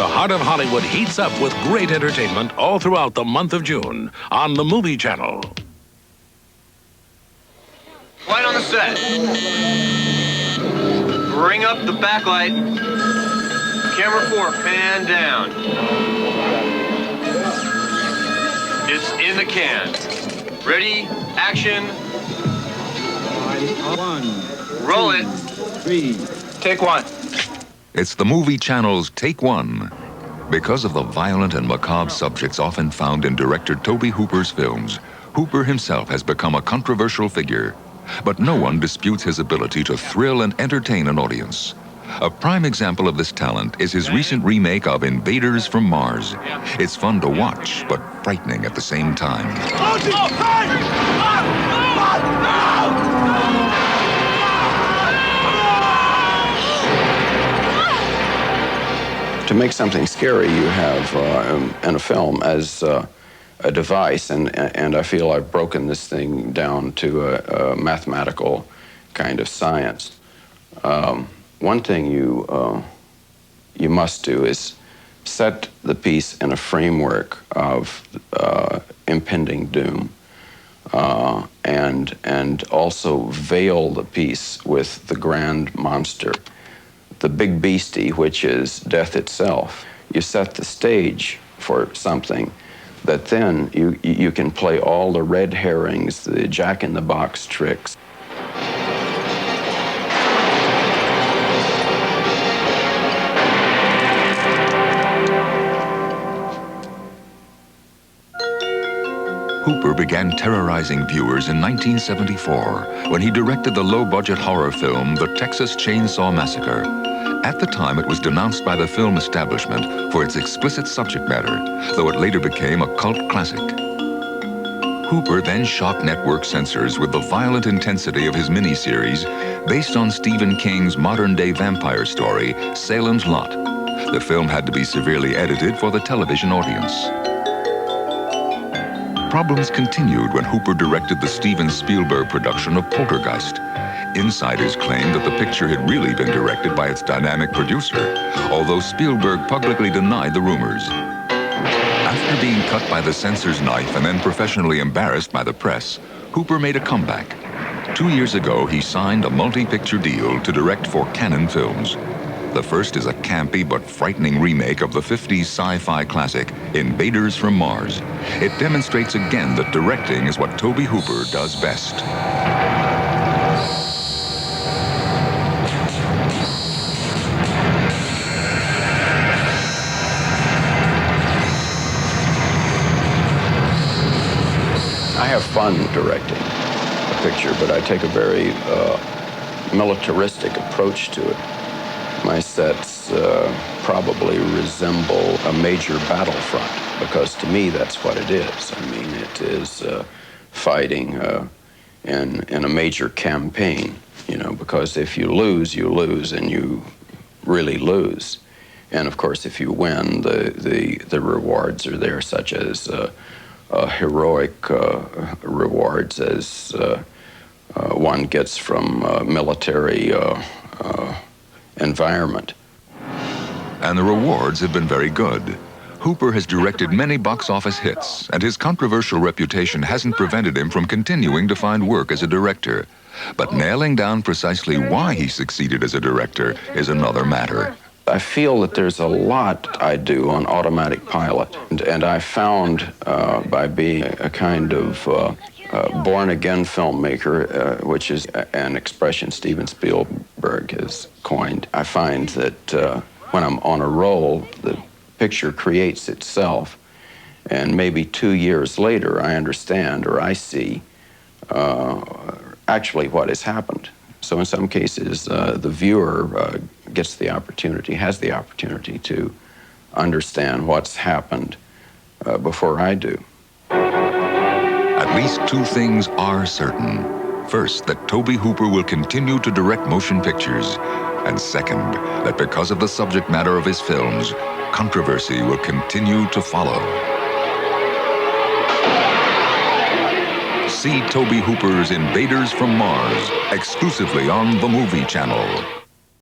The heart of Hollywood heats up with great entertainment all throughout the month of June on the Movie Channel. Light on the set. Bring up the backlight. Camera 4, pan down. It's in the can. Ready, action. Roll it. 3. Take one. It's the Movie Channel's Take One. Because of the violent and macabre subjects often found in director Tobe Hooper's films, Hooper himself has become a controversial figure. But no one disputes his ability to thrill and entertain an audience. A prime example of this talent is his recent remake of Invaders from Mars. It's fun to watch, but frightening at the same time. To make something scary, you have in a film as a device, and I feel I've broken this thing down to a mathematical kind of science. One thing you must do is set the piece in a framework of impending doom, and also veil the piece with the grand monster, the big beastie, which is death itself. You set the stage for something that then you can play all the red herrings, the jack-in-the-box tricks. Hooper began terrorizing viewers in 1974 when he directed the low-budget horror film The Texas Chainsaw Massacre. At the time, it was denounced by the film establishment for its explicit subject matter, though it later became a cult classic. Hooper then shocked network censors with the violent intensity of his miniseries based on Stephen King's modern-day vampire story, Salem's Lot. The film had to be severely edited for the television audience. Problems continued when Hooper directed the Steven Spielberg production of Poltergeist. Insiders claimed that the picture had really been directed by its dynamic producer, although Spielberg publicly denied the rumors. After being cut by the censor's knife and then professionally embarrassed by the press, Hooper made a comeback. 2 years ago, he signed a multi-picture deal to direct for Cannon Films. The first is a campy but frightening remake of the 50s sci-fi classic, Invaders from Mars. It demonstrates again that directing is what Tobe Hooper does best. I have fun directing a picture, but I take a very militaristic approach to it. My sets probably resemble a major battlefront, because to me that's what it is. I mean, it is fighting in a major campaign, you know, because if you lose, and you really lose. And of course, if you win, the rewards are there, such as heroic rewards as one gets from military environment. And the rewards have been very good. Hooper has directed many box office hits, and his controversial reputation hasn't prevented him from continuing to find work as a director. But nailing down precisely why he succeeded as a director is another matter. I feel that there's a lot I do on automatic pilot, and I found by being a kind of born-again filmmaker, which is an expression Steven Spielberg has coined. I find that when I'm on a roll, the picture creates itself, and maybe 2 years later I understand, or I see actually what has happened. So in some cases, the viewer has the opportunity to understand what's happened before I do. At least 2 things are certain. First, that Tobe Hooper will continue to direct motion pictures. And second, that because of the subject matter of his films, controversy will continue to follow. See Tobe Hooper's Invaders from Mars exclusively on the Movie Channel.